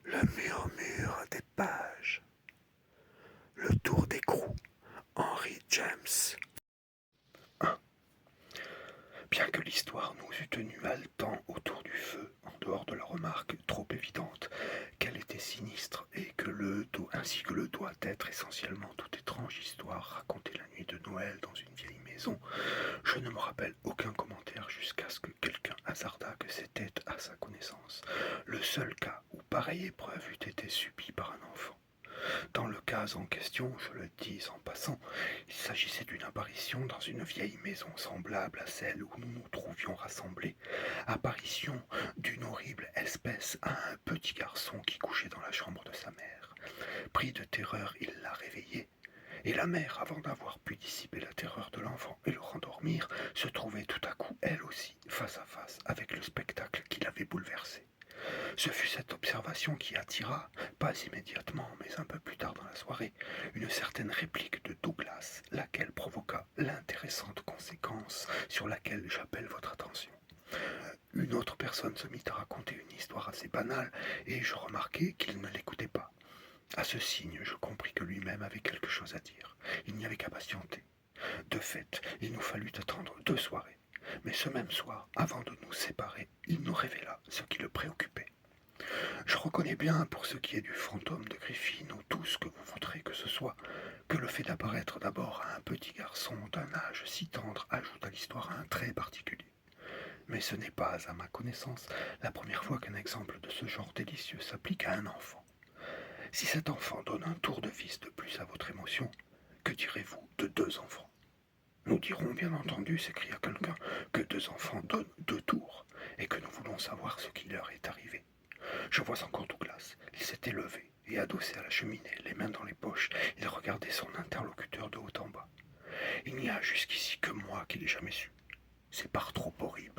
Le murmure des pages. Le tour d'écrou. Henry James. 1. Bien que l'histoire nous eût tenus haletants autour du feu, en dehors de la remarque trop évidente qu'elle était sinistre et que ainsi que le doit être essentiellement toute étrange histoire racontée la nuit de Noël dans une vieille maison, je ne me rappelle aucun commentaire jusqu'à ce que quelqu'un hasardât que c'était, à sa connaissance, le seul cas où pareille épreuve eût été subie par un enfant. Dans le cas en question, je le dis en passant, il s'agissait d'une apparition dans une vieille maison semblable à celle où nous nous trouvions rassemblés, apparition d'une horrible espèce à un petit garçon qui couchait dans la chambre de sa mère. Pris de terreur, il l'a réveillé, et la mère, avant d'avoir pu dissiper la terreur de l'enfant et le rendormir, se trouvait tout à coup, elle aussi, face à face avec le spectacle qui l'avait bouleversée. Ce fut cette observation qui attira, pas immédiatement, mais un peu plus tard dans la soirée, une certaine réplique de Douglas, laquelle provoqua l'intéressante conséquence sur laquelle j'appelle votre attention. Une autre personne se mit à raconter une histoire assez banale, et je remarquai qu'il ne l'écoutait pas. À ce signe, je compris que lui-même avait quelque chose à dire. Il n'y avait qu'à patienter. De fait, il nous fallut attendre 2 soirées. Mais ce même soir, avant de nous séparer, il nous révéla ce qui le préoccupait. Je reconnais bien, pour ce qui est du fantôme de Griffin, ou tout ce que vous voudrez que ce soit, que le fait d'apparaître d'abord à un petit garçon d'un âge si tendre ajoute à l'histoire un trait particulier. Mais ce n'est pas, à ma connaissance, la première fois qu'un exemple de ce genre délicieux s'applique à un enfant. Si cet enfant donne un tour de vis de plus à votre émotion, que direz-vous de 2 enfants? Nous dirons bien entendu, s'écria quelqu'un, que 2 enfants donnent 2 tours, et que nous voulons savoir ce qui leur est arrivé. Je vois encore Douglas. Il s'était levé, et adossé à la cheminée, les mains dans les poches, il regardait son interlocuteur de haut en bas. Il n'y a jusqu'ici que moi qui l'ai jamais su. C'est par trop horrible.